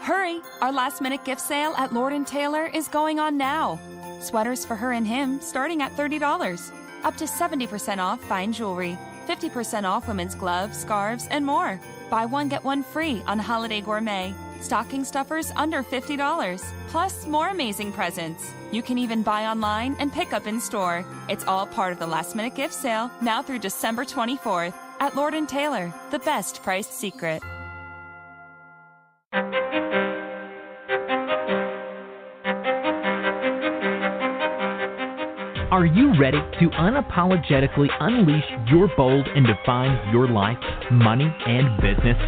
Hurry! Our last-minute gift sale at Lord & Taylor is going on now. Sweaters for her and him starting at $30. Up to 70% off fine jewelry. 50% off women's gloves, scarves, and more. Buy one, get one free on Holiday Gourmet. Stocking stuffers under $50. Plus more amazing presents. You can even buy online and pick up in store. It's all part of the last-minute gift sale now through December 24th at Lord & Taylor, the best priced secret. Are you ready to unapologetically unleash your bold and define your life, money, and business?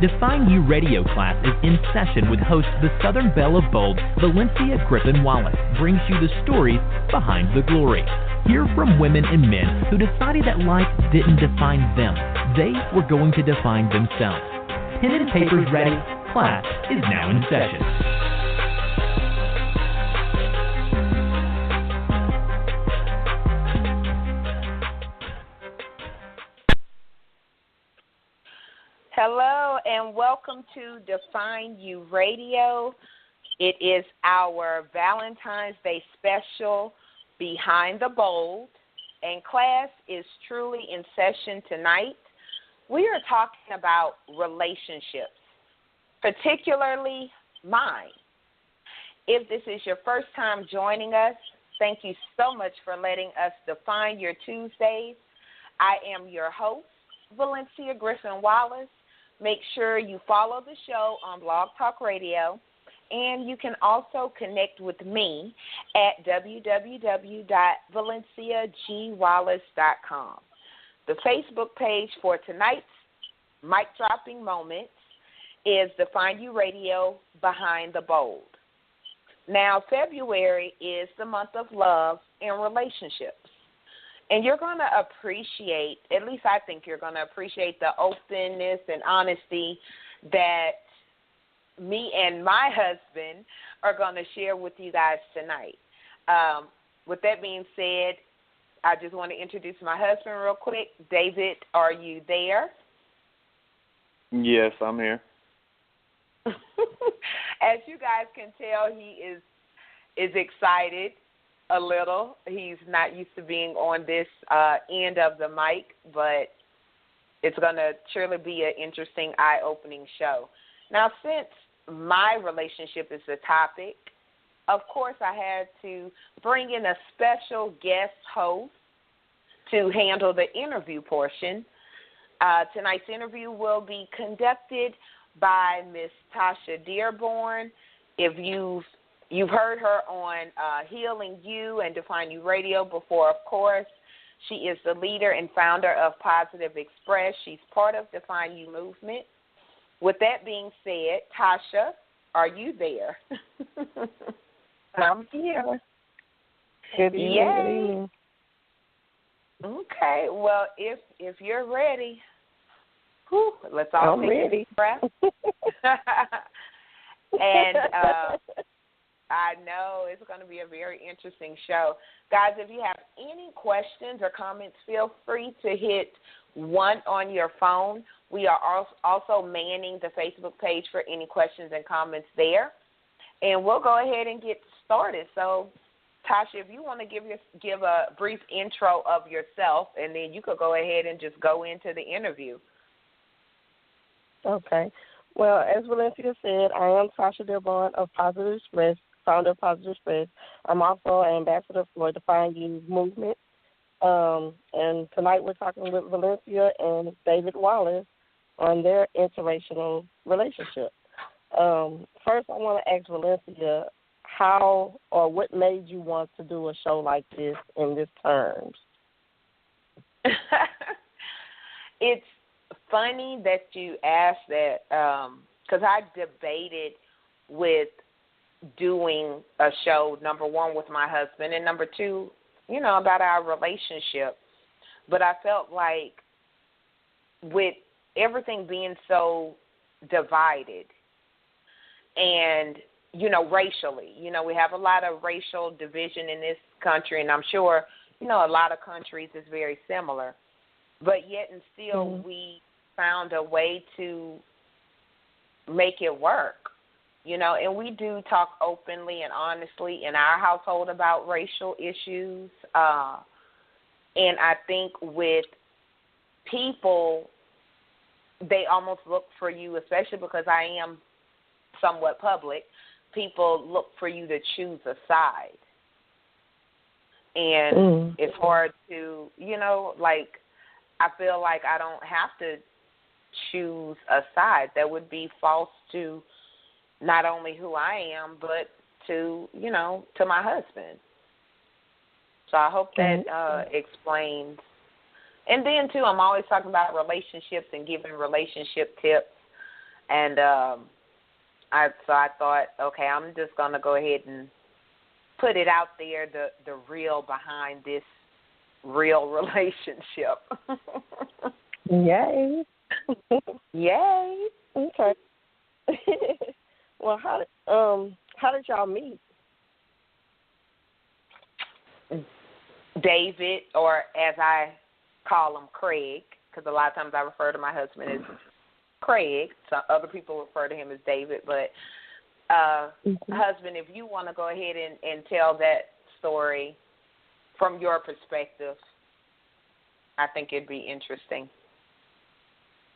Define You Radio class is in session with host the Southern Belle of Bold, Valencia Wallace, brings you the stories behind the glory. Hear from women and men who decided that life didn't define them. They were going to define themselves. Pen and papers ready? Class is now in session. Hello and welcome to Define You Radio. It is our Valentine's Day special, Behind the Bold, and class is truly in session tonight. We are talking about relationships, particularly mine. If this is your first time joining us, thank you so much for letting us define your Tuesdays. I am your host, Valencia Wallace. Make sure you follow the show on Blog Talk Radio, and you can also connect with me at www.valenciagwallace.com. The Facebook page for tonight's mic dropping moments is Define You Radio Behind the Bold. Now, February is the month of love and relationships. And you're going to appreciate, at least I think you're going to appreciate the openness and honesty that me and my husband are going to share with you guys tonight. With that being said, I just want to introduce my husband real quick. David, are you there? Yes, I'm here. As you guys can tell, he is excited a little. He's not used to being on this end of the mic, but it's going to surely be an interesting, eye-opening show. Now, since my relationship is the topic, of course I had to bring in a special guest host to handle the interview portion. Tonight's interview will be conducted by Miss Tosha Dearbone. If you've heard her on Healing You and Define You Radio before, of course. She is the leader and founder of Positive Express. She's part of Define You movement. With that being said, Tosha, are you there? I'm here. Good evening. Yay. Okay. Well, if you're ready, let's all take a deep breath. And I know it's going to be a very interesting show. Guys, if you have any questions or comments, feel free to hit 1 on your phone. We are also manning the Facebook page for any questions and comments there. And we'll go ahead and get started. So, Tosha, if you want to give a brief intro of yourself, and then you could go ahead and just go into the interview. Okay. Well, as Valencia said, I am Tosha Dearbone of Positive Express, founder of Positive Express. I'm also an ambassador for Define You movement. And tonight we're talking with Valencia and David Wallace on their interracial relationship. First, I want to ask Valencia how or what made you want to do a show like this in this terms? It's funny that you asked that because I debated with doing a show, number one, with my husband, and number two, about our relationship. But I felt like with everything being so divided and, racially, we have a lot of racial division in this country, and I'm sure, a lot of countries is very similar. But yet and still we found a way to make it work. You know, and we do talk openly and honestly in our household about racial issues. And I think with people, they almost look for you, especially because I am somewhat public, people look for you to choose a side. And it's hard to, you know, like, I feel like I don't have to choose a side. That would be false to not only who I am, but to, you know, to my husband. So I hope that explains. And then, too, I'm always talking about relationships and giving relationship tips. And I thought, okay, I'm just going to go ahead and put it out there, the real behind this real relationship. Yay. Yay. Okay. Well, how did y'all meet? David, or as I call him, Craig, because a lot of times I refer to my husband as Craig. So other people refer to him as David. But, husband, if you want to go ahead and tell that story from your perspective, I think it'd be interesting.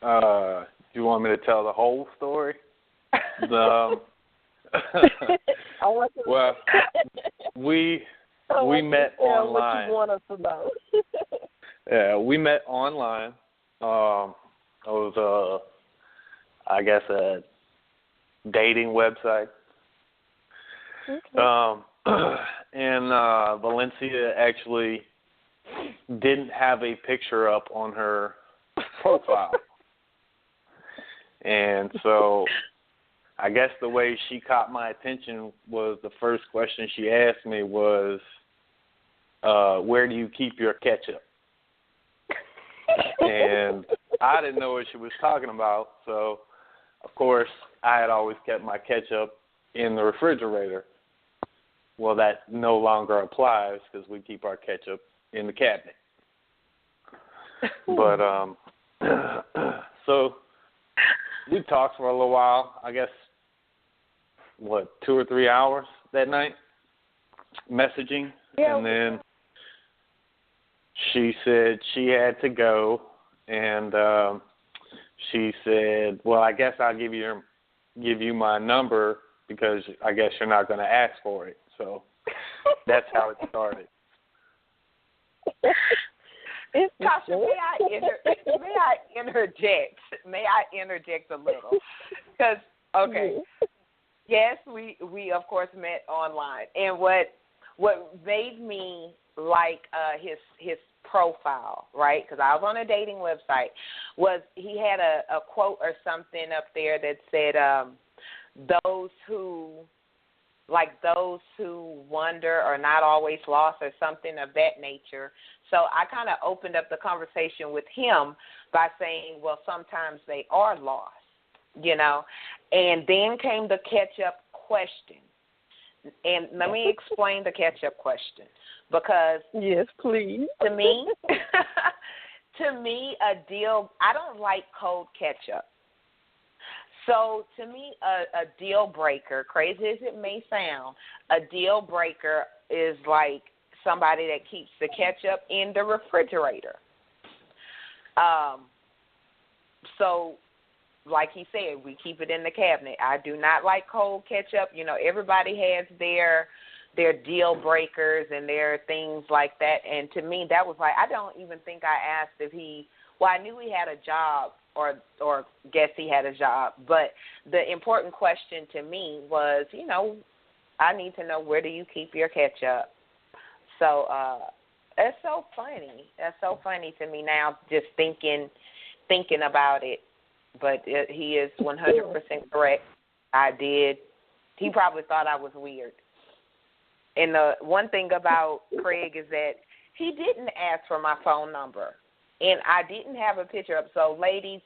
Do you want me to tell the whole story? Well, we met online. What you want us to know? Yeah, we met online. It was I guess a dating website. Okay. And Valencia actually didn't have a picture up on her profile. And so I guess the way she caught my attention was the first question she asked me was, where do you keep your ketchup? And I didn't know what she was talking about, so of course I had always kept my ketchup in the refrigerator. Well, that no longer applies because we keep our ketchup in the cabinet. But so we talked for a little while, I guess, 2 or 3 hours that night, messaging. Yeah. And then she said she had to go, and she said, well, I guess I'll give you my number because I guess you're not going to ask for it. So that's how it started. Tosha, may I interject? May I interject a little? Because, okay, yes, we of course met online, and what made me like his profile, right? Because I was on a dating website. Was he had a quote or something up there that said, "Those who wonder are not always lost," or something of that nature. So I kind of opened up the conversation with him by saying, well, sometimes they are lost, you know. And then came the catch-up question. And let me explain the catch-up question. Because yes, please. To me, a deal, I don't like cold ketchup. So to me, a deal breaker, crazy as it may sound, a deal breaker is like somebody that keeps the ketchup in the refrigerator. So like he said, we keep it in the cabinet. I do not like cold ketchup. You know, everybody has their deal breakers and their things like that. And to me, that was like, I don't even think I asked if I knew he had a job or guess he had a job. But the important question to me was, you know, I need to know, where do you keep your ketchup? So it's so funny. That's so funny to me now, just thinking about it. But he is 100% correct. I did. He probably thought I was weird. And the one thing about Craig is that he didn't ask for my phone number. And I didn't have a picture up. So, ladies,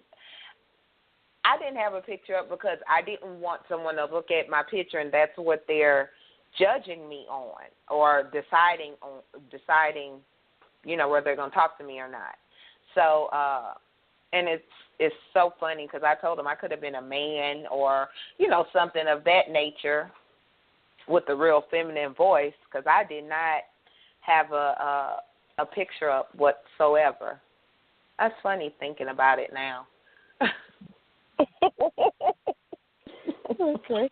I didn't have a picture up because I didn't want someone to look at my picture and that's what they're judging me on or deciding, you know, whether they're going to talk to me or not. So and it's so funny because I told him I could have been a man or, something of that nature with a real feminine voice because I did not have a picture up whatsoever. That's funny thinking about it now. Okay.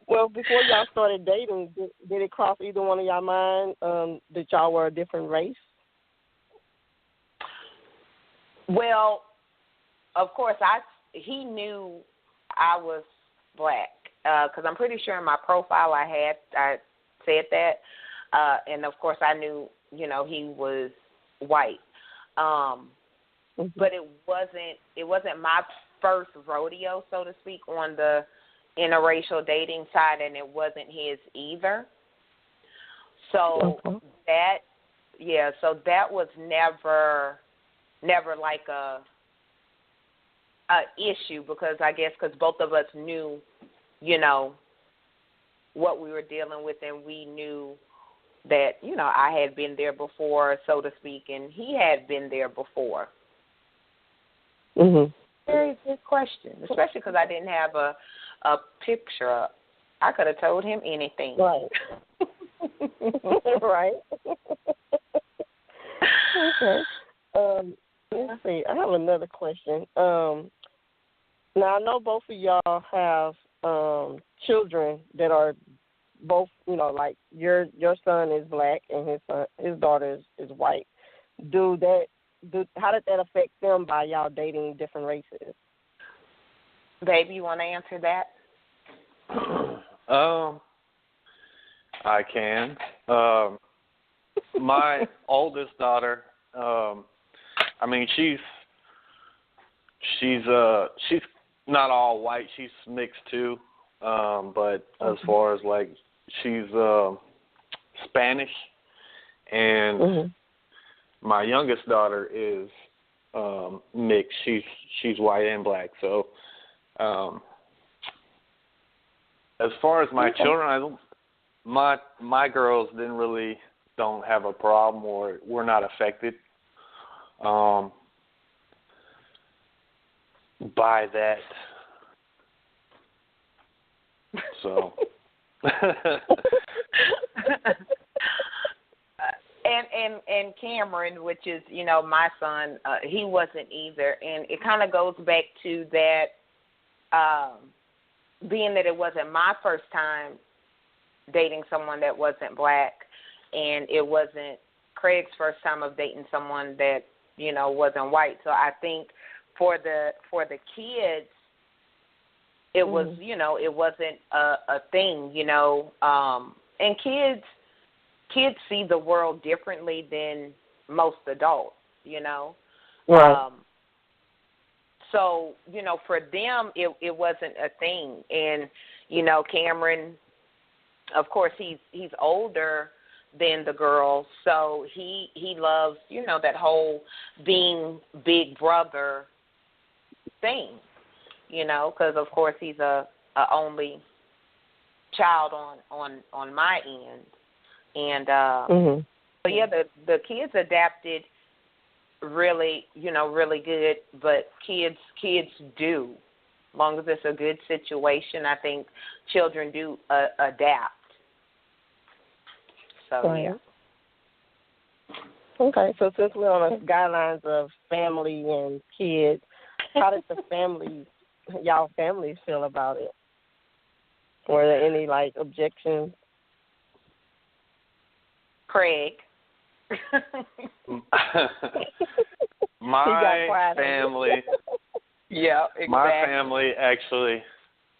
Well, before y'all started dating, did it cross either one of y'all mind that y'all were a different race? Well, of course, he knew I was black because I'm pretty sure in my profile I said that, and of course I knew he was white, but it wasn't my first rodeo, so to speak, on the interracial dating side, and it wasn't his either. So that was never like a issue because I guess because both of us knew, what we were dealing with, and we knew that, I had been there before, so to speak, and he had been there before. Mhm. Very good question, especially because I didn't have a picture up. I could have told him anything. Right. Right. Okay. Let's see. I have another question. Now I know both of y'all have children that are both, like your son is black and his daughter is white. How did that affect them by y'all dating different races? Baby, you want to answer that? I can. My oldest daughter, she's not all white. She's mixed too. But as far as like she's Spanish, and my youngest daughter is mixed. She's white and black. So as far as my children, my girls don't have a problem or we're not affected by that. So and Cameron, which is, my son, he wasn't either. And it kind of goes back to that, being that it wasn't my first time dating someone that wasn't black, and it wasn't Craig's first time of dating someone that, wasn't white. So I think for the kids, it was, it wasn't a thing, and kids see the world differently than most adults, Right. So, for them, it wasn't a thing. And, Cameron, of course, he's older than the girls, so he loves, that whole being big brother thing, because, of course, he's a only child on my end. And, so, yeah, the kids adapted really, really good, but kids do. As long as it's a good situation, I think children do adapt. So, yeah. Okay, so since we're on the guidelines of family and kids, how did y'all families feel about it? Were there any, objections? Craig. My family. Yeah, exactly. My family actually,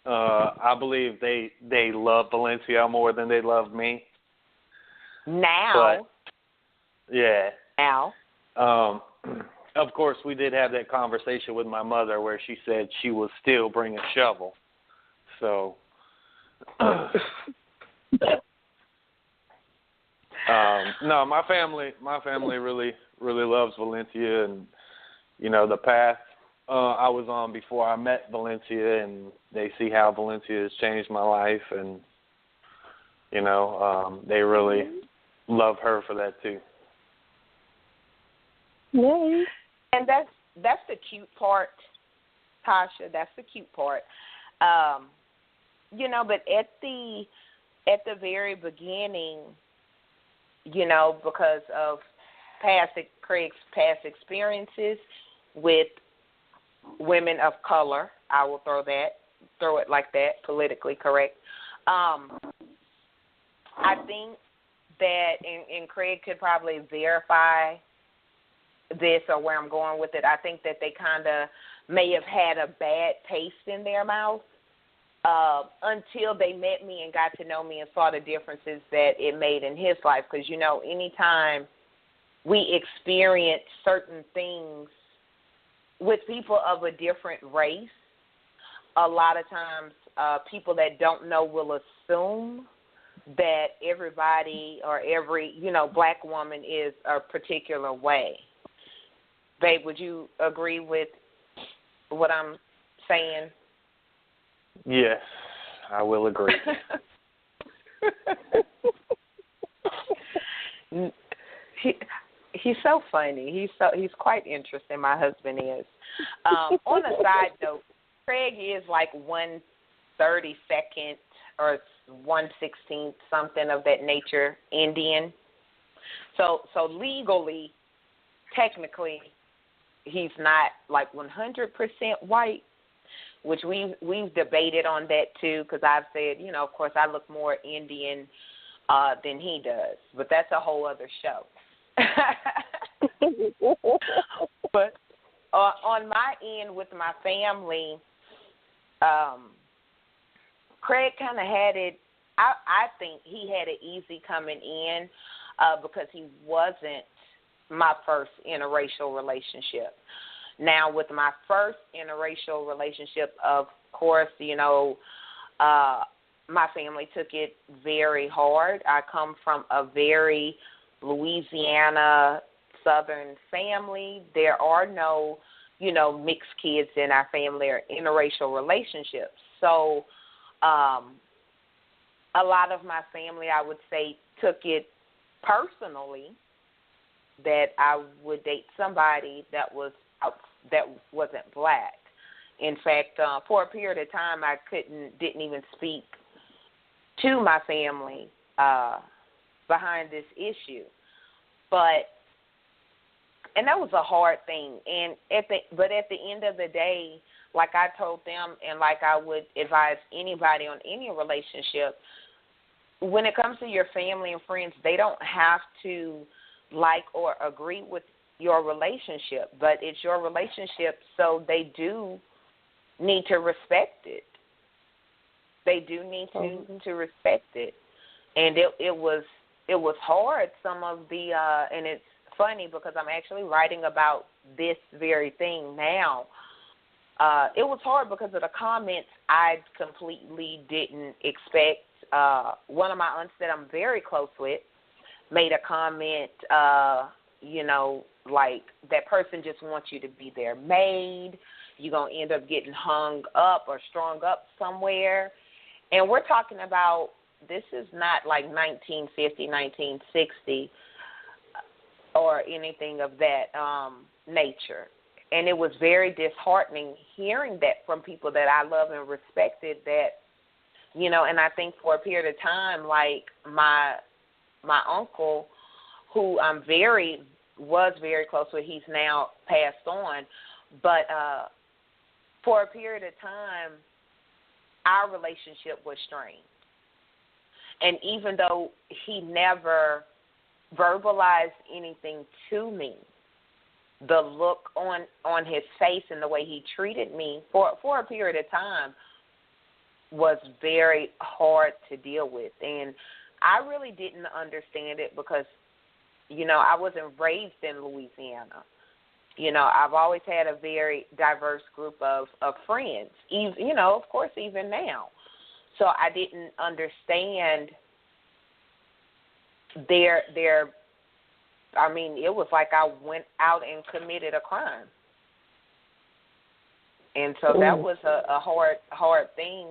I believe they love Valencia more than they love me. Now. But, yeah. Now. Of course, we did have that conversation with my mother where she said she would still bring a shovel. So. No, my family really loves Valencia, and the path I was on before I met Valencia, and they see how Valencia has changed my life, and they really love her for that too. Yay. And the cute part, Tasha. That's the cute part. You know, but at the very beginning, you know, because of Craig's past experiences with women of color, I will throw it like that, politically correct. I think that, and Craig could probably verify this or where I'm going with it, I think that they kind of may have had a bad taste in their mouth until they met me and got to know me and saw the differences that it made in his life. Because, you know, anytime we experience certain things with people of a different race, a lot of times people that don't know will assume that everybody or every, you know, black woman is a particular way. Babe, would you agree with what I'm saying? Yes, I will agree. He's so funny. He's quite interesting. My husband is. On a side note, Craig is like 1/32nd or 1/16th, something of that nature, Indian. So legally, technically, he's not like 100% white, which we've debated on that too, because I've said, you know, of course I look more Indian than he does, but that's a whole other show. But on my end with my family, Craig kind of had it, I think he had it easy coming in because he wasn't my first interracial relationship. Now, with my first interracial relationship, of course, you know, my family took it very hard. I come from a very Louisiana Southern family. There are no, you know, mixed kids in our family or interracial relationships. So a lot of my family, I would say, took it personally that I would date somebody that wasn't black. In fact, for a period of time, I didn't even speak to my family behind this issue. And that was a hard thing. But at the end of the day, like I told them, and like I would advise anybody on any relationship, when it comes to your family and friends, they don't have to like or agree with your relationship, but it's your relationship, so they do need to respect it. They do need to respect it. And it was hard, some of the and it's funny because I'm actually writing about this very thing now. It was hard because of the comments I completely didn't expect. One of my aunts that I'm very close with made a comment, you know, like that person just wants you to be their maid. You're going to end up getting hung up or strung up somewhere. And we're talking about, this is not like 1950, 1960 or anything of that nature. And it was very disheartening hearing that from people that I love and respected, that, you know, and I think for a period of time, like my uncle, who was very close with, he's now passed on, but for a period of time, our relationship was strained. And even though he never verbalized anything to me, the look on his face and the way he treated me for a period of time was very hard to deal with. And I really didn't understand it because, you know, I wasn't raised in Louisiana. You know, I've always had a very diverse group of friends, even, you know, of course, even now. So I didn't understand their I mean, it was like I went out and committed a crime. And so that was a hard thing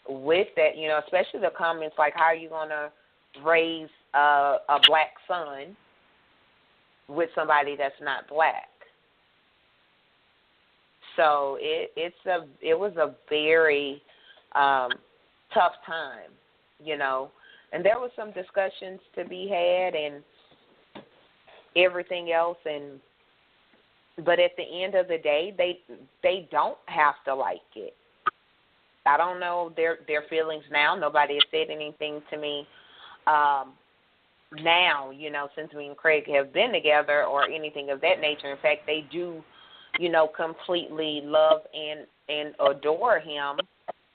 with that, you know, especially the comments like, how are you going to raise a black son with somebody that's not black? So it was a very tough time, you know. And there was some discussions to be had and everything else, but at the end of the day, they don't have to like it. I don't know their feelings now. Nobody has said anything to me now, you know, since me and Craig have been together or anything of that nature. In fact, they do, you know, completely love and adore him.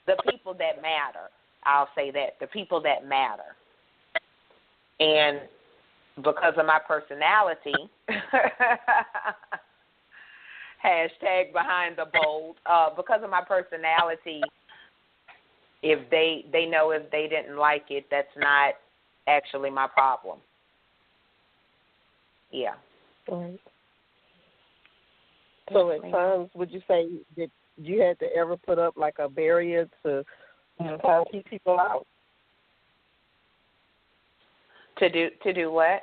The people that matter, I'll say that, the people that matter. And because of my personality, hashtag behind the bold, because of my personality, if they know if they didn't like it, that's not actually my problem. Yeah. Right. So at times, would you say that you had to ever put up like a barrier to, you know, kind of keep people out? To do what?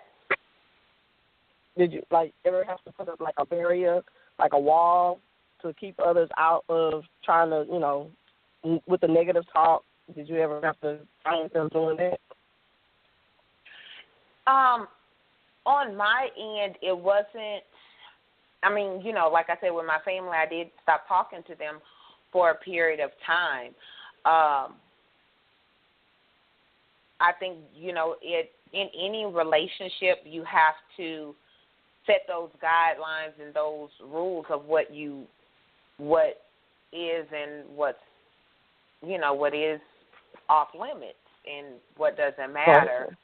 Did you like ever have to put up like a barrier, like a wall, to keep others out of trying to, you know, with the negative talk? Did you ever have to find them doing that? On my end, it wasn't. I mean, you know, like I said, with my family, I did stop talking to them for a period of time. I think, you know, in any relationship, you have to set those guidelines and those rules of what is and what's, you know, what is off limits and what doesn't matter.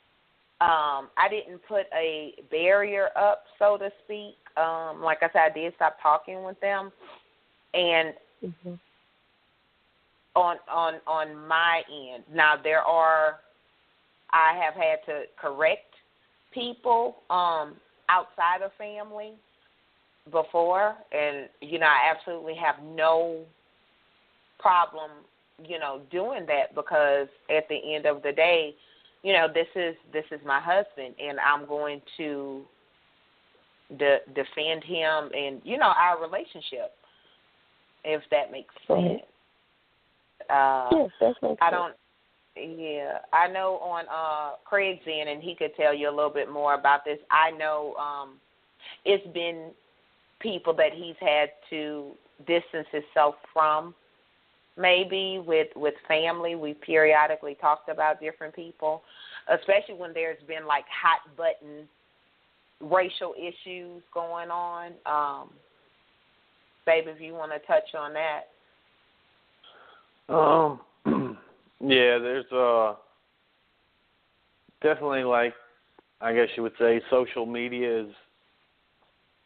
I didn't put a barrier up, so to speak. Like I said, I did stop talking with them, and on my end, now I have had to correct people outside of family before, and you know, I absolutely have no problem, you know, doing that, because at the end of the day, you know, this is my husband, and I'm going to defend him and, you know, our relationship, if that makes sense. Yes, that makes sense. Yeah, I know on Craig's end, and he could tell you a little bit more about this. I know it's been people that he's had to distance himself from. Maybe with family, we periodically talked about different people, especially when there's been like hot button racial issues going on. Babe, if you want to touch on that. Yeah, there's definitely, like, I guess you would say, social media is,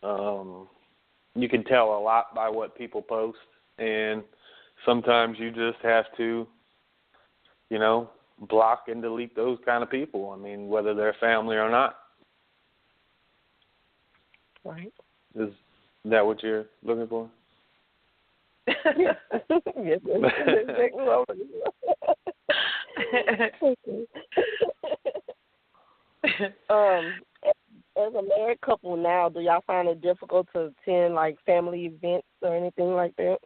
you can tell a lot by what people post, and sometimes you just have to, you know, block and delete those kind of people. I mean, whether they're family or not. Right. Is that what you're looking for? Yes. Yes, that's exactly what I'm looking for. As a married couple now, do y'all find it difficult to attend like family events or anything like that?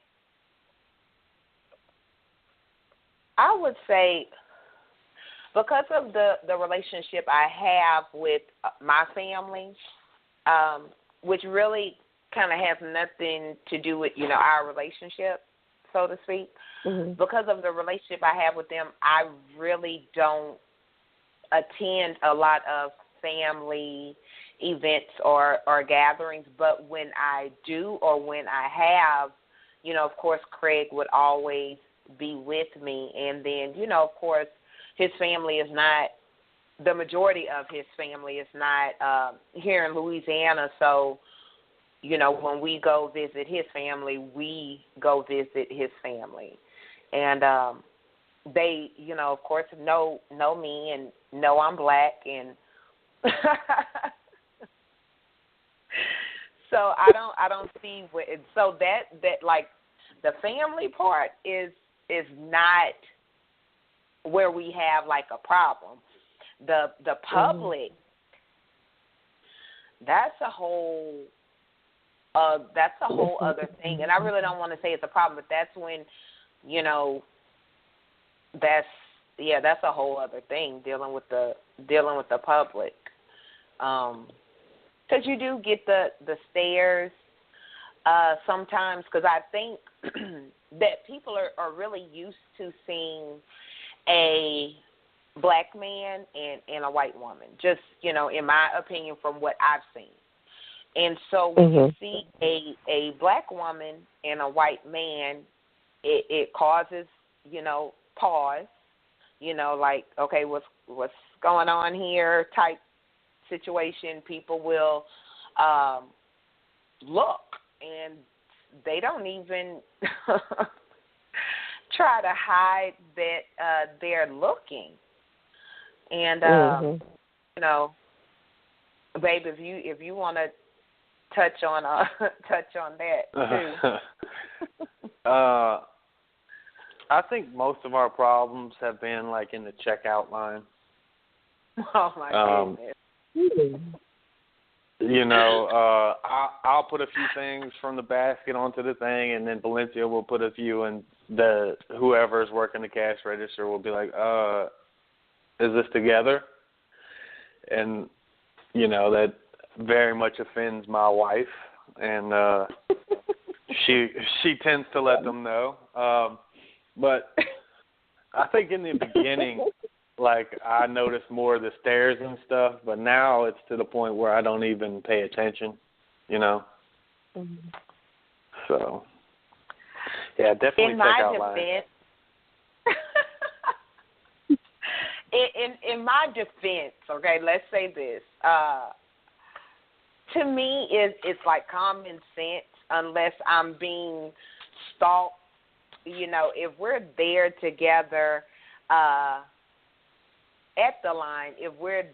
I would say, because of the relationship I have with my family, which really kind of has nothing to do with, you know, our relationship, so to speak. Mm-hmm. Because of the relationship I have with them, I really don't attend a lot of family events or gatherings. But when I do, or when I have, you know, of course, Craig would always be with me. And then, you know, of course, his family is not, the majority of his family is not here in Louisiana. So, you know, when we go visit his family, we go visit his family. And they, you know, of course, know me and know I'm black. And so I don't see where, so that like the family part is not where we have like a problem. The public, that's a whole that's a whole other thing. And I really don't want to say it's a problem, but that's when, that's a whole other thing, dealing with the public. Because you do get the stares sometimes, because I think that people are really used to seeing a black man and a white woman, just, in my opinion, from what I've seen. And so when you see a black woman and a white man, it causes, pause, like, okay, what's going on here type situation. People will look, and they don't even try to hide that they're looking. And babe, if you want to touch on that too. I think most of our problems have been like in the checkout line. Oh my goodness. I'll put a few things from the basket onto the thing, and then Valencia will put a few, and whoever's working the cash register will be like, is this together? And, that very much offends my wife, and she tends to let them know. But I think in the beginning, like, I noticed more of the stares and stuff, but now it's to the point where I don't even pay attention, So, yeah, definitely check out line. In my defense, okay, let's say this. To me, it's like common sense, unless I'm being stalked. If we're there together at the line, if we're,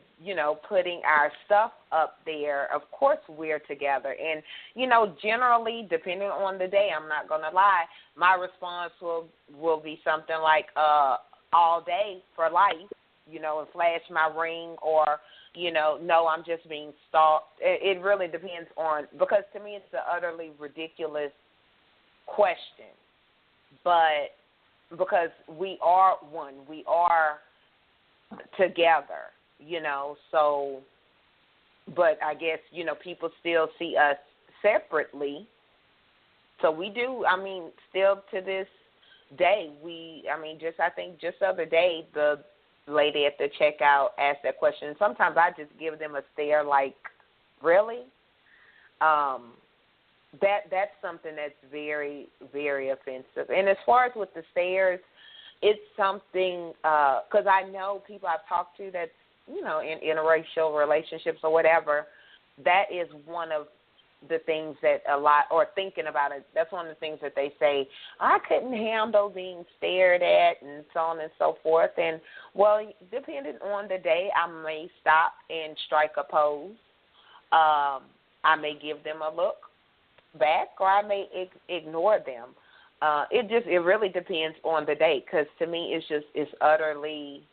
putting our stuff up there, of course we're together. And, generally, depending on the day, I'm not going to lie, my response will be something like all day for life, and flash my ring, or, no, I'm just being stalked. It really depends on, because to me it's an utterly ridiculous question. But because we are one, we are together, so, but I guess, people still see us separately. So we do, still to this day, I think just the other day, the lady at the checkout asked that question. Sometimes I just give them a stare like, really? That's something that's very, very offensive. And as far as with the stares, it's something, because I know people I've talked to that's, in interracial relationships or whatever, that is one of the things that a lot, or thinking about it, that's one of the things that they say, I couldn't handle being stared at and so on and so forth. And, well, depending on the day, I may stop and strike a pose. I may give them a look back, or I may ignore them. It really depends on the day, because to me it's utterly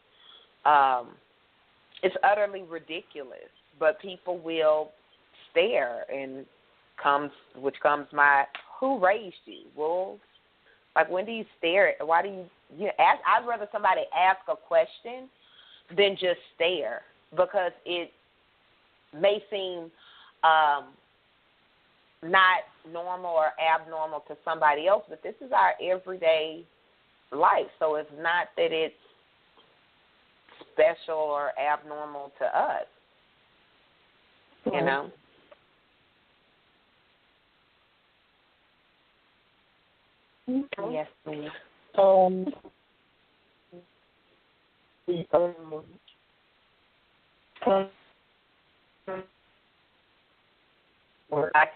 ridiculous. But people will stare, and which comes my, who raised you, wolves? Like, when do you stare at? Why do you ask? I'd rather somebody ask a question than just stare, because it may seem not normal or abnormal to somebody else, but this is our everyday life. So it's not that it's special or abnormal to us, Yes, please.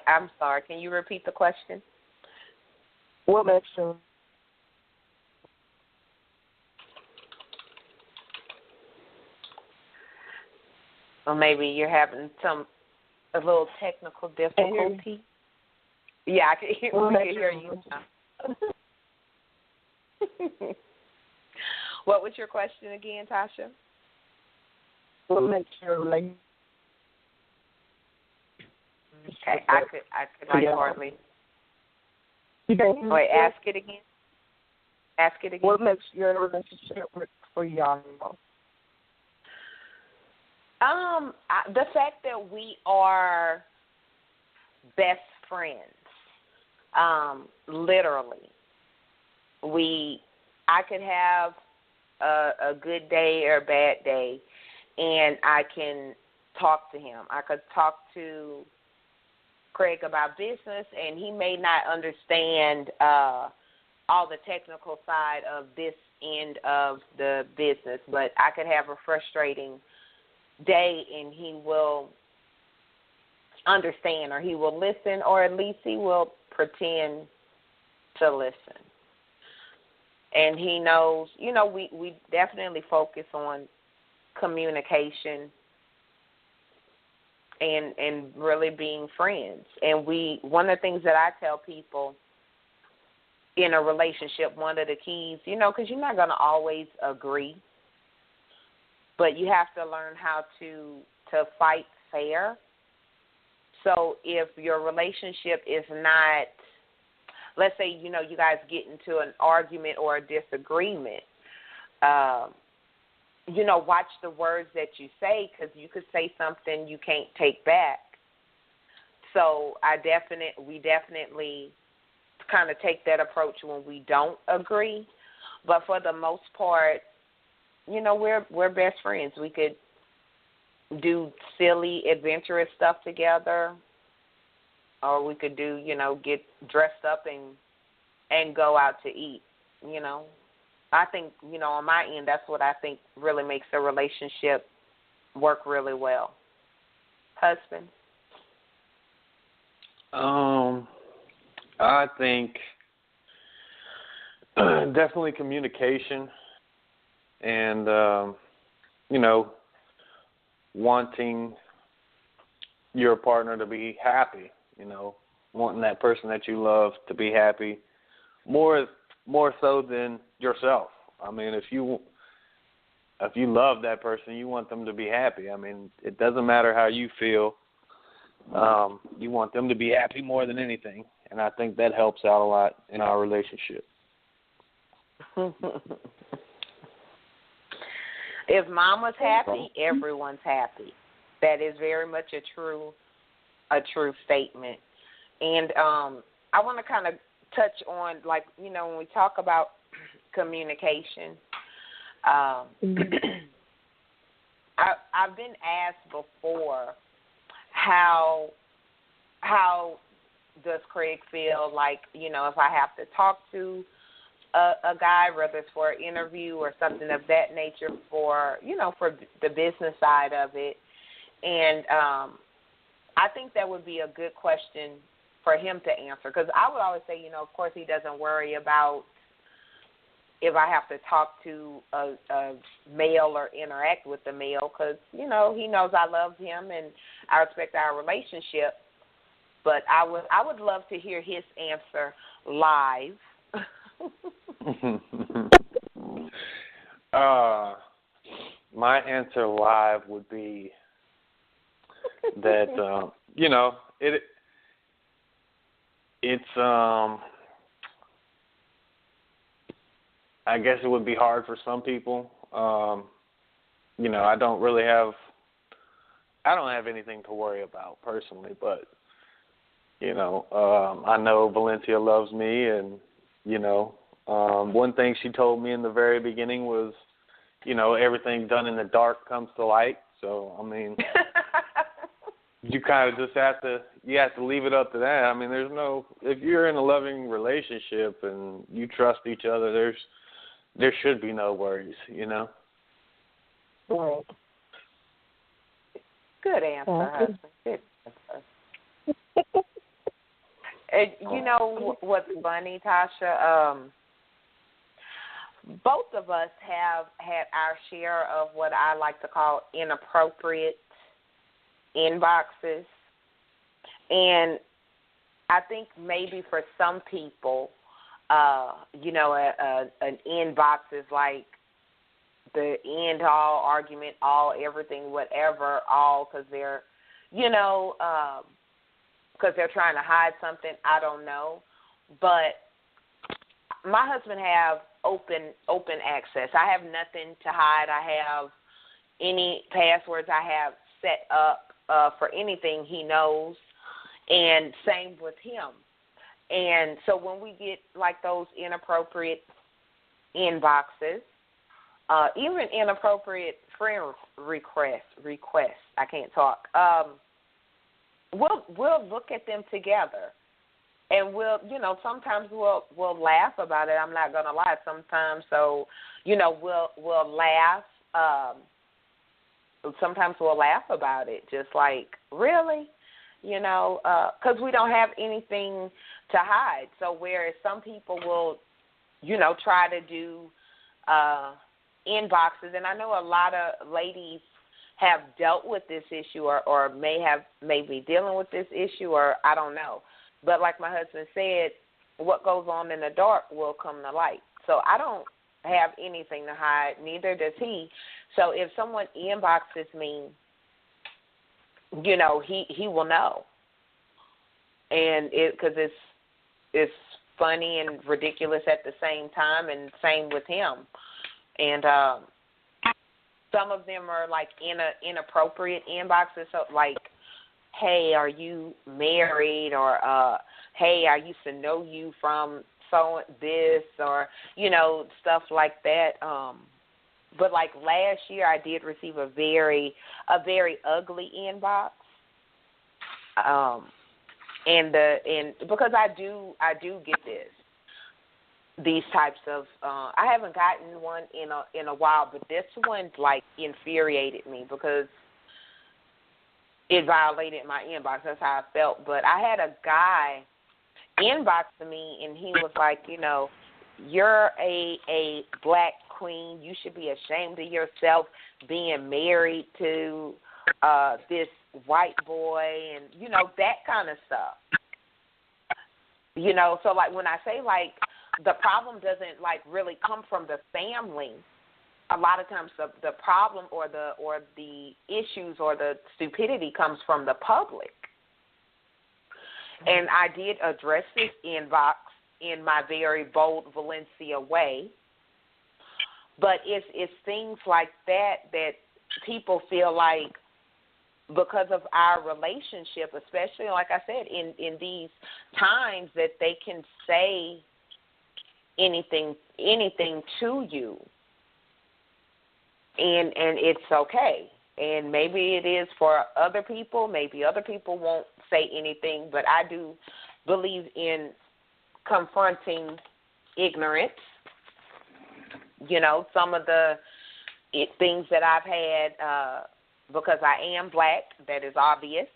I'm sorry. Can you repeat the question? What makes you? Or maybe you're having a little technical difficulty. Yeah, I can hear you now. What was your question again, Tosha? What makes your relationship? Okay, I could like hardly. Wait, ask it again. Ask it again. What makes your relationship work for y'all? The fact that we are best friends, literally. I could have a good day or a bad day, and I can talk to him. I could talk to Craig about business, and he may not understand all the technical side of this end of the business, but I could have a frustrating day, and he will understand, or he will listen, or at least he will pretend to listen. And he knows, we definitely focus on communication and really being friends. And one of the things that I tell people in a relationship, one of the keys, because you're not going to always agree, but you have to learn how to fight fair. So if your relationship is not, let's say, you guys get into an argument or a disagreement, watch the words that you say, because you could say something you can't take back. So we definitely kind of take that approach when we don't agree. But for the most part, we're best friends. We could do silly, adventurous stuff together, or we could do, get dressed up and go out to eat, I think, on my end, that's what I think really makes a relationship work really well. Husband? I think definitely communication and, wanting your partner to be happy, wanting that person that you love to be happy more so than yourself. I mean, if you love that person, you want them to be happy. I mean, it doesn't matter how you feel. You want them to be happy more than anything, and I think that helps out a lot in our relationship. If mama's happy, everyone's happy. That is very much a true statement. And I want to kind of touch on, like, when we talk about communication, I've been asked before, how does Craig feel like, if I have to talk to a guy, whether it's for an interview or something of that nature, for the business side of it. And I think that would be a good question for him to answer, because I would always say, of course he doesn't worry about if I have to talk to a male or interact with the male, because, he knows I love him and I respect our relationship. But I would love to hear his answer live. My answer live would be that it's I guess it would be hard for some people. I don't have anything to worry about personally, but I know Valencia loves me, and one thing she told me in the very beginning was, everything done in the dark comes to light. So I mean, you kind of just have to leave it up to that. I mean, if you're in a loving relationship and you trust each other, there should be no worries, Right. Good answer, husband. Good answer. And what's funny, Tosha? Both of us have had our share of what I like to call inappropriate inboxes. And I think maybe for some people, an inbox is like the end all argument, all everything, whatever, all, because they're, because they're trying to hide something. I don't know. But my husband have open access. I have nothing to hide. I have any passwords I have set up for anything he knows, and same with him. And so when we get like those inappropriate inboxes, even inappropriate friend requests, I can't talk. We'll look at them together, and sometimes we'll laugh about it. I'm not gonna lie. Sometimes, we'll laugh. Sometimes we'll laugh about it, just like, really, because we don't have anything to hide. So whereas some people will, try to do inboxes, and I know a lot of ladies have dealt with this issue or may be dealing with this issue, or I don't know. But like my husband said, what goes on in the dark will come to light. So I don't have anything to hide, neither does he. So if someone inboxes me, he will know. And because it's funny and ridiculous at the same time, and same with him. And some of them are like inappropriate inboxes, so like, hey, are you married? Or hey, I used to know you from so this, or stuff like that. But like last year, I did receive a very ugly inbox. And because I do get these types of I haven't gotten one in a while, but this one like infuriated me because it violated my inbox. That's how I felt. But I had a guy inbox me, and he was like, you're a black queen. You should be ashamed of yourself being married to this white boy, and that kind of stuff. So like when I say like the problem doesn't like really come from the family, a lot of times the problem or the issues or the stupidity comes from the public. And I did address this inbox in my very bold Valencia way. But it's things like that people feel like, because of our relationship, especially like I said, in these times, that they can say anything to you, and it's okay. And maybe it is for other people. Maybe other people won't say anything, but I do believe in confronting ignorance. Some of the things that I've had, because I am black, that is obvious.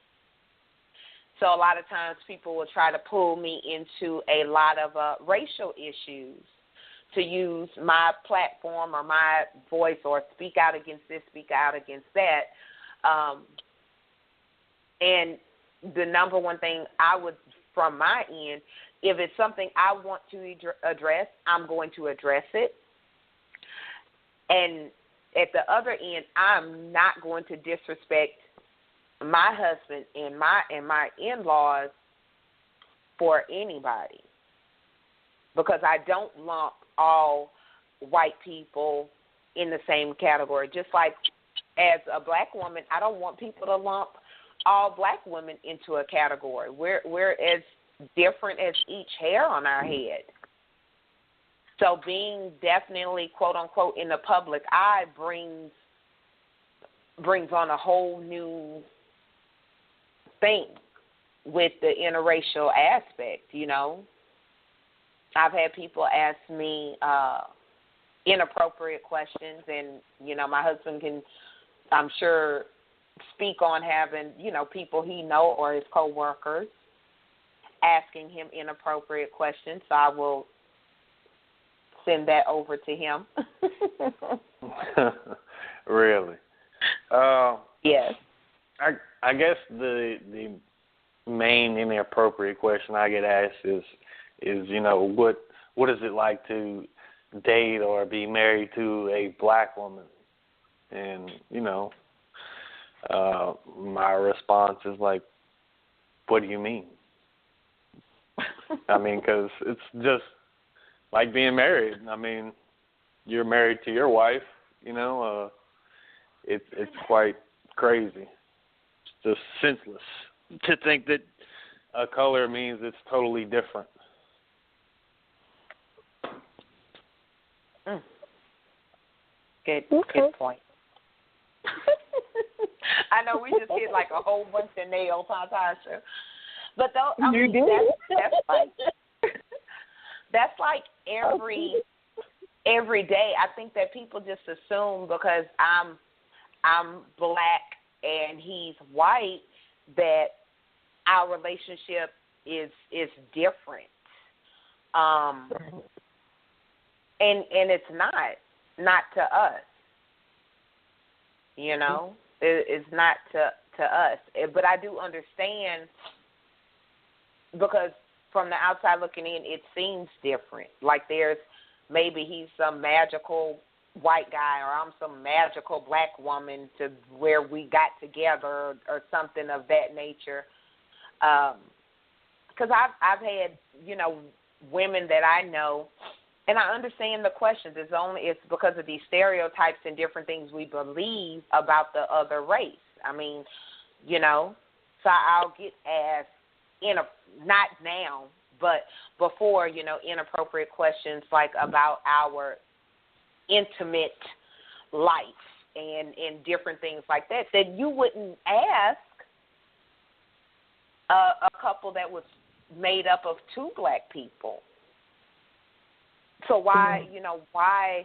So a lot of times people will try to pull me into a lot of racial issues to use my platform or my voice, or speak out against this, speak out against that. And the number one thing I would, from my end, if it's something I want to address, I'm going to address it. And at the other end, I'm not going to disrespect my husband and my in-laws for anybody, because I don't lump all white people in the same category. Just like as a black woman, I don't want people to lump all black women into a category. We're as different as each hair on our head. So being definitely, quote unquote, in the public eye brings on a whole new thing with the interracial aspect. I've had people ask me inappropriate questions, and my husband can, I'm sure, speak on having people he know or his coworkers asking him inappropriate questions. So I will send that over to him. Really? Yes. I guess the main inappropriate question I get asked is what is it like to date or be married to a black woman? And my response is like, what do you mean? I mean, because it's just like being married. I mean, you're married to your wife, you know. It's quite crazy. It's just senseless to think that a color means it's totally different. Good point. I know we just hit like a whole bunch of nails, huh, Tasha? But though, I mean, that's like every day. I think that people just assume because I'm black and he's white that our relationship is different. And it's not to us. You know, it's not to us. But I do understand because from the outside looking in, it seems different. Like maybe he's some magical white guy or I'm some magical black woman to where we got together or something of that nature. Because I've had, you know, women that I know, and I understand the questions. It's because of these stereotypes and different things we believe about the other race. I mean, you know, so I'll get asked, not now, but before, you know, inappropriate questions like about our intimate life and different things like that you wouldn't ask a couple that was made up of two black people. So why, you know, why?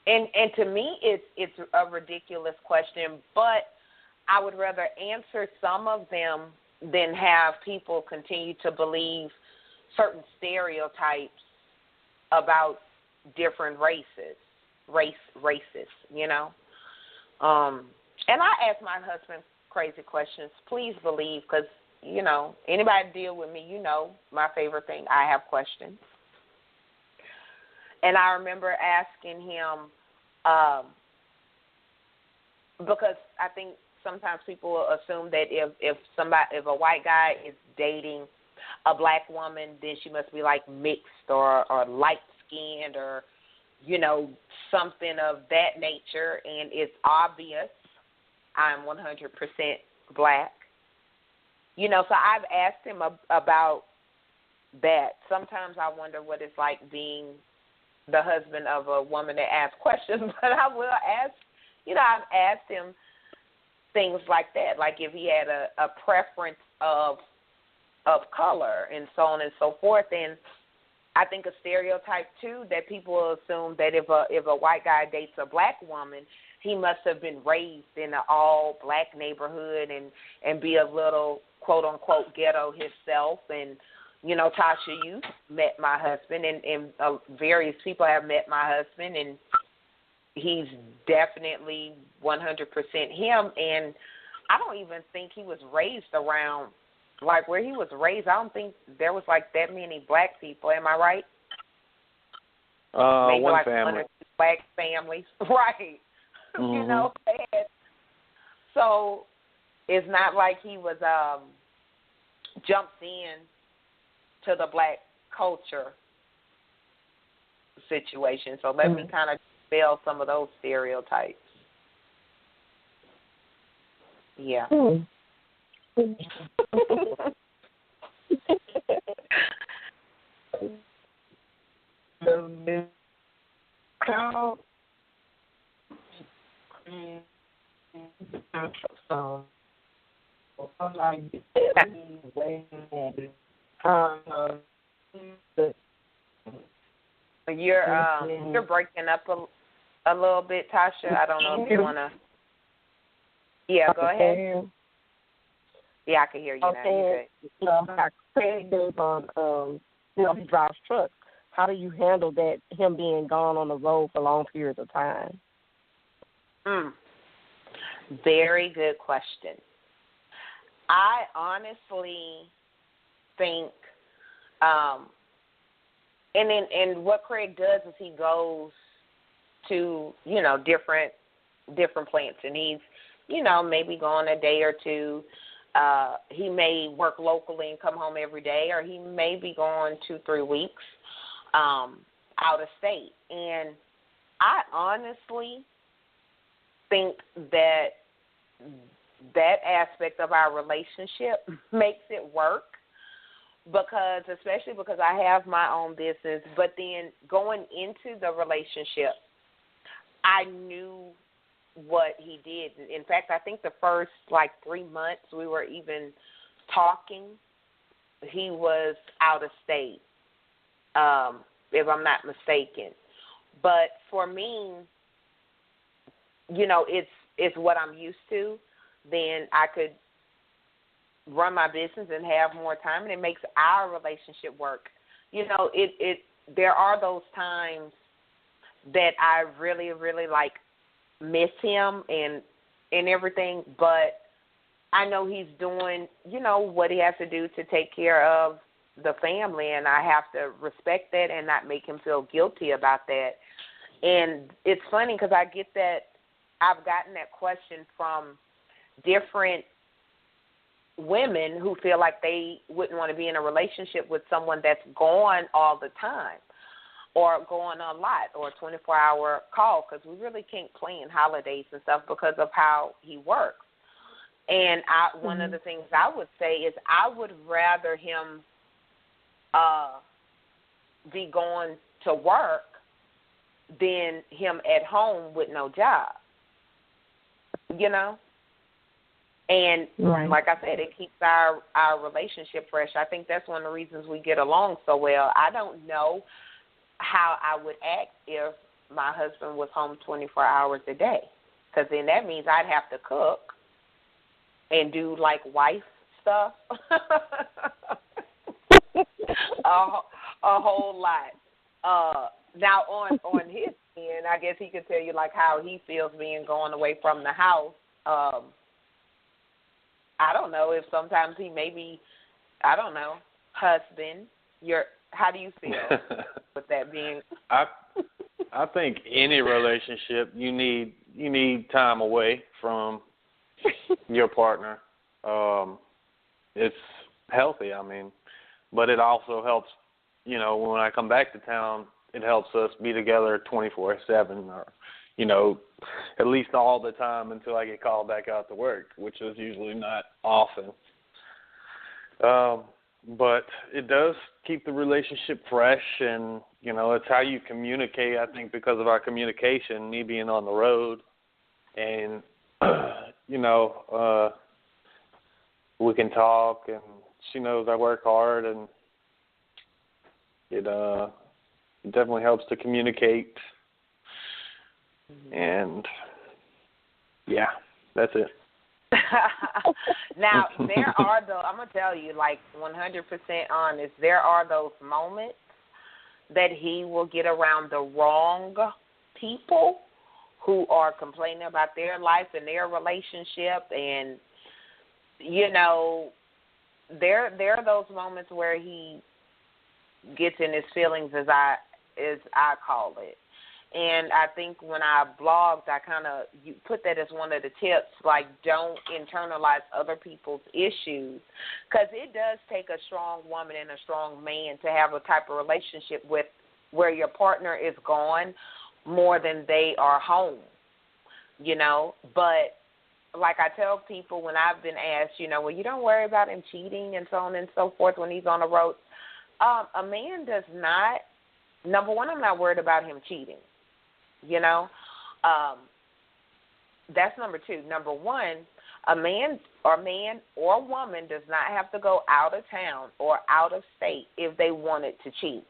And to me, it's a ridiculous question, but I would rather answer some of them than have people continue to believe certain stereotypes about different races, you know. And I ask my husband crazy questions. Please believe, because, you know, anybody deal with me, you know, my favorite thing, I have questions. And I remember asking him, because I think sometimes people assume that if a white guy is dating a black woman, then she must be like mixed or light skinned or, you know, something of that nature. And it's obvious I'm 100% black. You know, so I've asked him about that. Sometimes I wonder what it's like being the husband of a woman that asks questions, but I will ask, you know, I've asked him things like that, like if he had a preference of color and so on and so forth. And I think a stereotype too that people assume that if a white guy dates a black woman, he must have been raised in an all black neighborhood and be a little quote unquote ghetto himself. And you know, Tosha, you met my husband, and various people have met my husband, and he's definitely 100% him. And I don't even think he was raised around, like where he was raised, I don't think there was like that many black people. Am I right? Maybe one like family. 1 or 2 black families. Right. Mm-hmm. You know, so it's not like he was jumped in to the black culture situation. So let me kind of dispel some of those stereotypes. Yeah. You're breaking up a little bit, Tosha. I don't know if you want to. Yeah, go ahead. Yeah, I can hear you now. Okay. You know, how Craig goes on, you know, he drives trucks. How do you handle that, him being gone on the road for long periods of time? Very good question. I honestly think, and what Craig does is he goes to, you know, different plants, and he's, you know, maybe gone a day or two. he may work locally and come home every day, or he may be gone 2-3 weeks out of state. And I honestly think that aspect of our relationship makes it work, especially because I have my own business. But then going into the relationship, I knew what he did. In fact, I think the first 3 months we were even talking, he was out of state, if I'm not mistaken. But for me, it's what I'm used to. Then I could run my business and have more time, and it makes our relationship work. There are those times that I really, really miss him and everything, but I know he's doing, what he has to do to take care of the family, and I have to respect that and not make him feel guilty about that. And it's funny because I've gotten that question from different women who feel like they wouldn't want to be in a relationship with someone that's gone all the time, or going a lot, or a 24-hour call, because we really can't plan holidays and stuff because of how he works. And one of the things I would say is I would rather him be going to work than him at home with no job, And like I said, it keeps our relationship fresh. I think that's one of the reasons we get along so well. I don't know how I would act if my husband was home 24 hours a day, because then that means I'd have to cook and do wife stuff a whole lot. Now on his end, I guess he could tell you how he feels being gone away from the house. I don't know if sometimes he maybe, husband, how do you feel with that being? I think any relationship you need time away from your partner. It's healthy, but it also helps. When I come back to town, it helps us be together 24/7, or at least all the time until I get called back out to work, which is usually not often. But it does keep the relationship fresh, and, it's how you communicate, I think, because of our communication, me being on the road, and, we can talk, and she knows I work hard, and it definitely helps to communicate, and, yeah, that's it. Now, there are I'm going to tell you, 100% honest, there are those moments that he will get around the wrong people who are complaining about their life and their relationship, and, there are those moments where he gets in his feelings, as I call it. And I think when I blogged, I you put that as one of the tips, don't internalize other people's issues, because it does take a strong woman and a strong man to have a type of relationship with where your partner is gone more than they are home, But like I tell people when I've been asked, well, you don't worry about him cheating and so on and so forth when he's on the road. A man does not. Number one, I'm not worried about him cheating. That's number two. Number one, a man or woman does not have to go out of town or out of state if they wanted to cheat.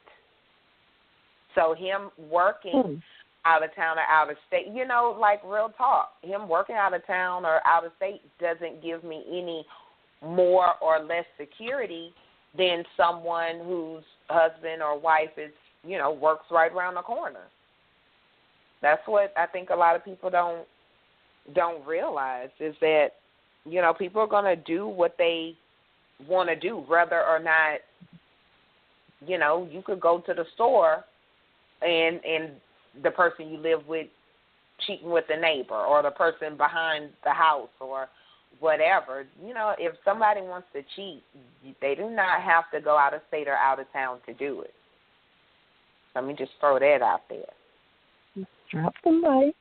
So him working out of town or out of state, real talk, him working out of town or out of state doesn't give me any more or less security than someone whose husband or wife is, works right around the corner. That's what I think a lot of people don't realize, is that, people are going to do what they want to do, whether or not, you could go to the store and the person you live with cheating with the neighbor, or the person behind the house, or whatever. You know, if somebody wants to cheat, they do not have to go out of state or out of town to do it. Let me just throw that out there. Drop the mic.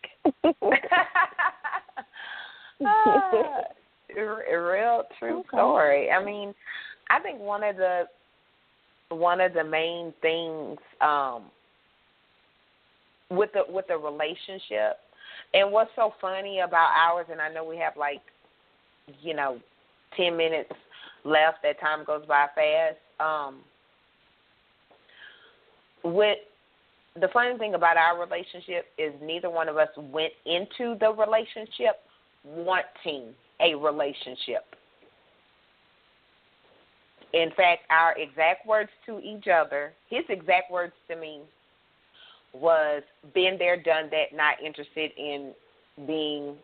A real true story. I mean, I think one of the main things with the relationship, and what's so funny about ours, and I know we have 10 minutes left. That time goes by fast. With the funny thing about our relationship is neither one of us went into the relationship wanting a relationship. In fact, our exact words to each other, his exact words to me was, been there, done that, not interested in being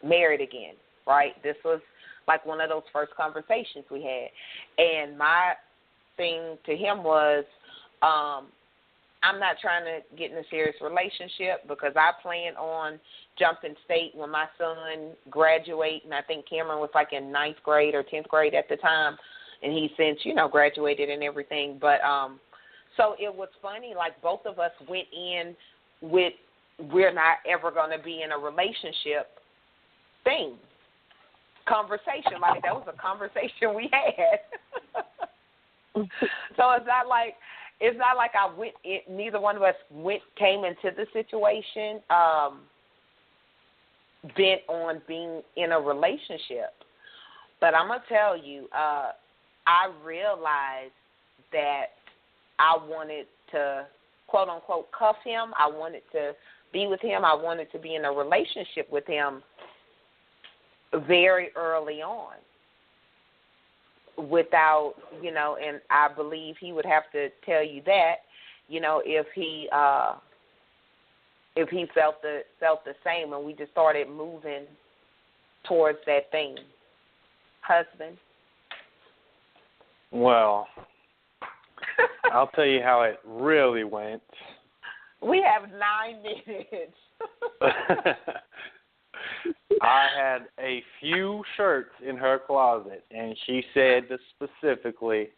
married again, right? This was like one of those first conversations we had. And my thing to him was, I'm not trying to get in a serious relationship because I plan on jumping state when my son graduates, and I think Cameron was like in 9th grade or 10th grade at the time, and he since, graduated and everything. But so it was funny, like both of us went in with we're not ever going to be in a relationship thing. Conversation, like that was a conversation we had. So it's not like I went. Neither one of us came into the situation bent on being in a relationship. But I'm gonna tell you, I realized that I wanted to quote unquote cuff him. I wanted to be with him. I wanted to be in a relationship with him very early on. Without, and I believe he would have to tell you that, if he felt the same, and we just started moving towards that thing. Husband? Well, I'll tell you how it really went. We have 9 minutes. I had a few shirts in her closet, and she said specifically,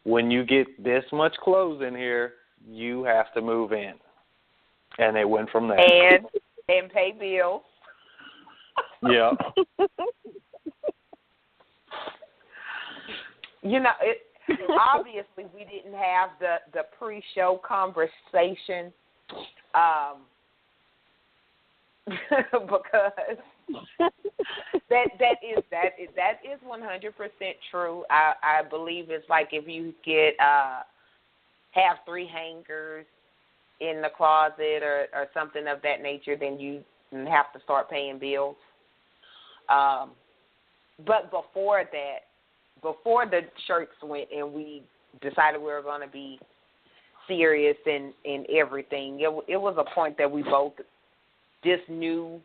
when you get this much clothes in here, you have to move in. And it went from there. And pay bills. Yeah. Obviously we didn't have the pre-show conversation because that is 100% true. I believe it's like if you get have 3 hangers in the closet or something of that nature, then you have to start paying bills. But before the shirts went and we decided we were going to be serious in everything, it was a point that we both just knew.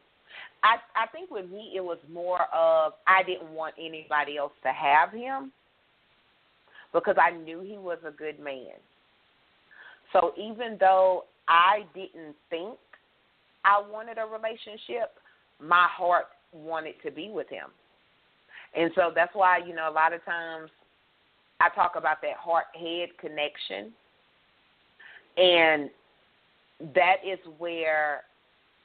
I think with me it was more of I didn't want anybody else to have him because I knew he was a good man. So even though I didn't think I wanted a relationship, my heart wanted to be with him. And so that's why, a lot of times I talk about that heart-head connection. And that is where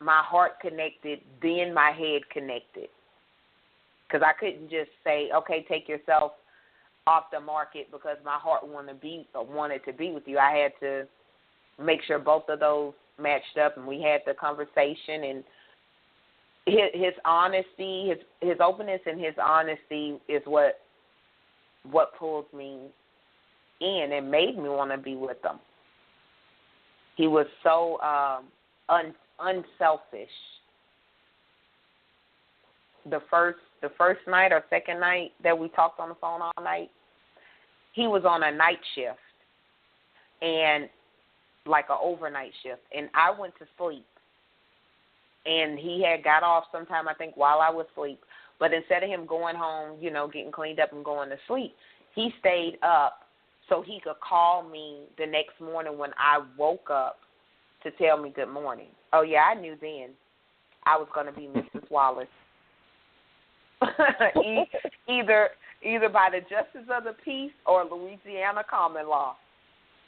my heart connected, then my head connected. Because I couldn't just say, okay, take yourself off the market because my heart wanted to be with you. I had to make sure both of those matched up, and we had the conversation. And his honesty, his openness and his honesty is what pulled me in and made me want to be with him. He was so unselfish. The first night or second night that we talked on the phone all night, he was on a night shift, and like an overnight shift, and I went to sleep. And he had got off sometime, I think, while I was asleep. But instead of him going home, getting cleaned up and going to sleep, he stayed up so he could call me the next morning when I woke up to tell me good morning. Oh, yeah, I knew then I was going to be Mrs. Wallace. either by the justice of the peace or Louisiana common law.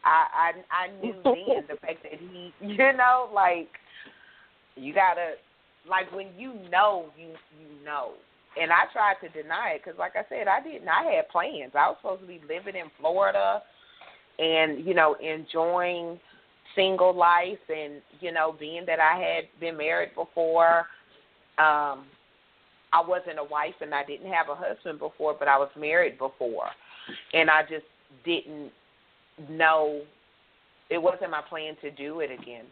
I knew then the fact that he, like, you gotta, like, when you know. And I tried to deny it because, like I said, I didn't. I had plans. I was supposed to be living in Florida and, enjoying single life and, being that I had been married before. I wasn't a wife and I didn't have a husband before, but I was married before. And I just didn't know. It wasn't my plan to do it again.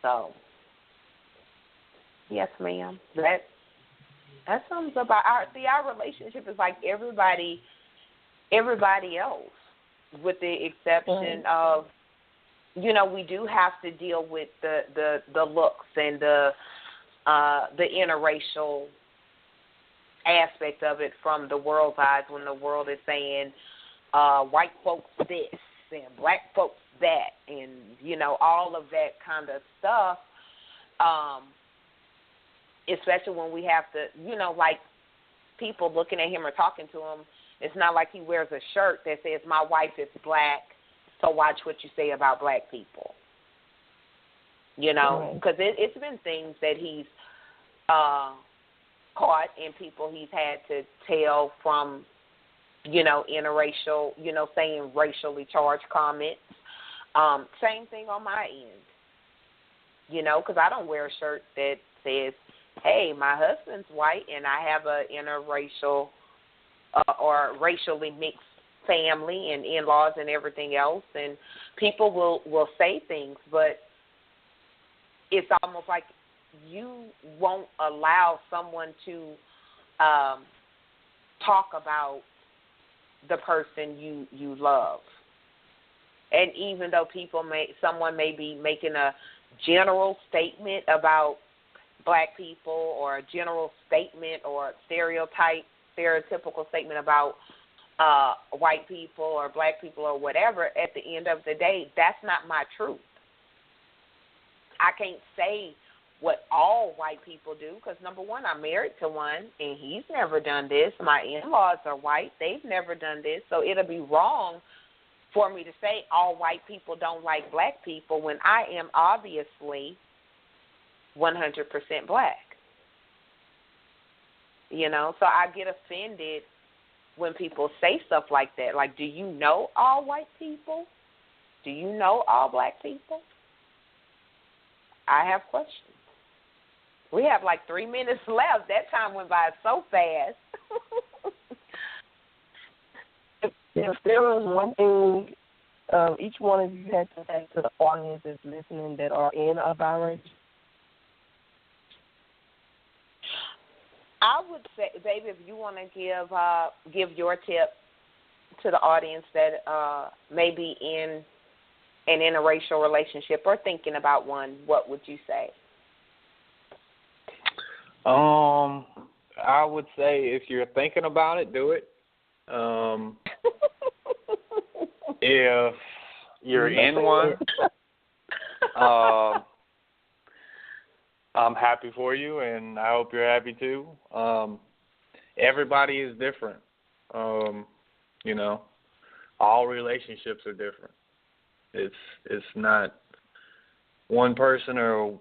So, yes, ma'am. That sums up our relationship is like everybody else, with the exception of, we do have to deal with the looks and the interracial aspect of it from the world's eyes, when the world is saying white folks this and black folks that, and all of that kind of stuff. Especially when we have to, like, people looking at him or talking to him, it's not like he wears a shirt that says, my wife is black, so watch what you say about black people. Because it's been things that he's caught and people he's had to tell from, interracial, saying racially charged comments. Same thing on my end, because I don't wear a shirt that says, hey, my husband's white and I have a interracial or racially mixed family and in-laws and everything else, and people will say things, but it's almost like you won't allow someone to talk about the person you love. And even though someone may be making a general statement about black people, or a general statement or stereotypical statement about white people or black people or whatever, at the end of the day, that's not my truth. I can't say what all white people do because, number one, I'm married to one, and he's never done this. My in-laws are white. They've never done this. So it'll be wrong for me to say all white people don't like black people when I am obviously 100% black. So I get offended when people say stuff like that. Like, do you know all white people? Do you know all black people? I have questions. We have like 3 minutes left. That time went by so fast. If there was one thing each one of you had to say to the audience that's listening that are in a biracial, I would say, baby, if you want to give your tip to the audience that may be in an interracial relationship or thinking about one, what would you say? I would say if you're thinking about it, do it. If you're in one, I'm happy for you, and I hope you're happy too. Everybody is different. All relationships are different. It's not one person or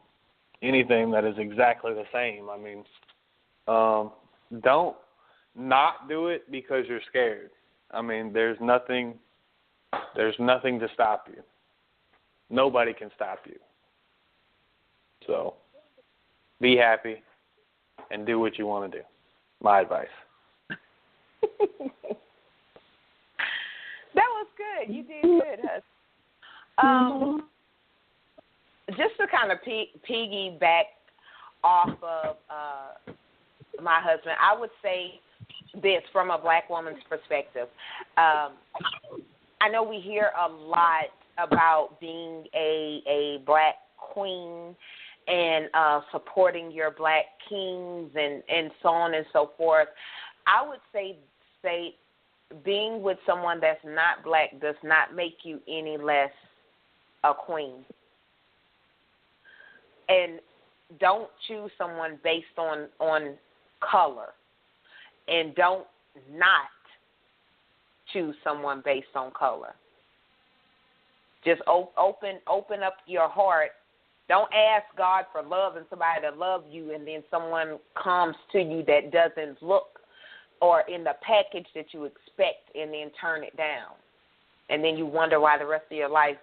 anything that is exactly the same. I mean, don't not do it because you're scared. I mean, there's nothing to stop you. Nobody can stop you. So be happy and do what you want to do. My advice. That was good. You did good, Hus. Just to kind of piggyback off of my husband, I would say this from a black woman's perspective. I know we hear a lot about being a black queen and supporting your black kings and so on and so forth. I would say being with someone that's not black does not make you any less a queen. And don't choose someone based on color. And don't not choose someone based on color. Just open up your heart. Don't ask God for love and somebody to love you, and then someone comes to you that doesn't look or in the package that you expect, and then turn it down. And then you wonder why the rest of your life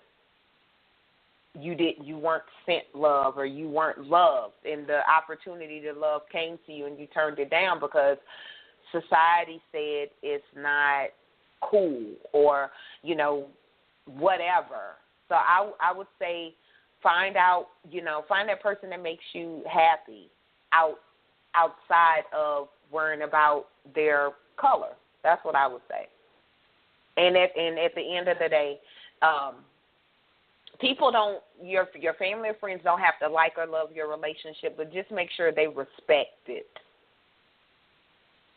you weren't sent love, or you weren't loved, and the opportunity to love came to you and you turned it down because society said it's not cool, or, whatever. So I would say find that person that makes you happy outside of worrying about their color. That's what I would say. And at the end of the day, your family or friends don't have to like or love your relationship, but just make sure they respect it.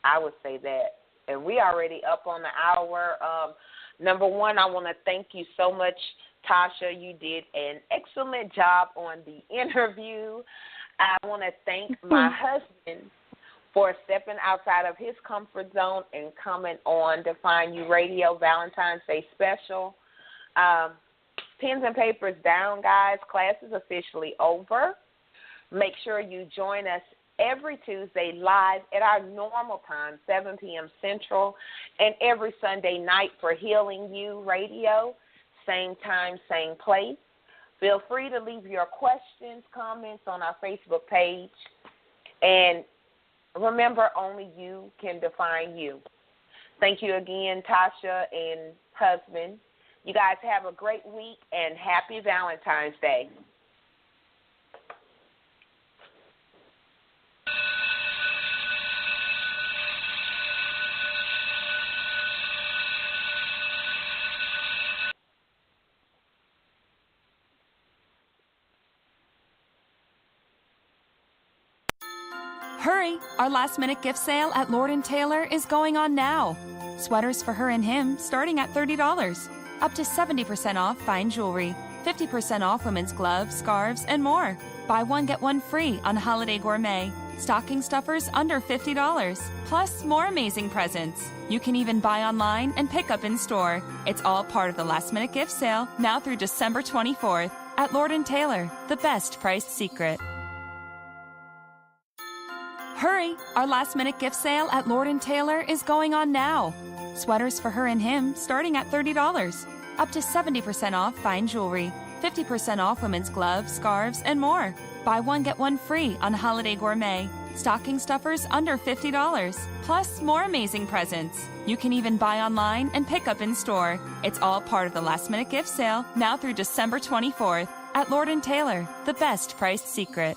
I would say that. And we already up on the hour. Number one, I want to thank you so much, Tosha. You did an excellent job on the interview. I want to thank my husband for stepping outside of his comfort zone and coming on Define You Radio, Valentine's Day special. Pens and papers down, guys. Class is officially over. Make sure you join us every Tuesday live at our normal time, 7 p.m. Central, and every Sunday night for Healing You Radio, same time, same place. Feel free to leave your questions, comments on our Facebook page. And remember, only you can define you. Thank you again, Tosha and husband. You guys have a great week, and happy Valentine's Day. Hurry! Our last-minute gift sale at Lord & Taylor is going on now. Sweaters for her and him starting at $30. Up to 70% off fine jewelry. 50% off women's gloves, scarves, and more. Buy one, get one free on Holiday Gourmet. Stocking stuffers under $50. Plus more amazing presents. You can even buy online and pick up in store. It's all part of the last-minute gift sale now through December 24th at Lord & Taylor, the best priced secret. Hurry! Our last-minute gift sale at Lord & Taylor is going on now. Sweaters for her and him starting at $30. Up to 70% off fine jewelry. 50% off women's gloves, scarves, and more. Buy one, get one free on Holiday Gourmet. Stocking stuffers under $50. Plus more amazing presents. You can even buy online and pick up in store. It's all part of the last-minute gift sale now through December 24th at Lord & Taylor, the best priced secret.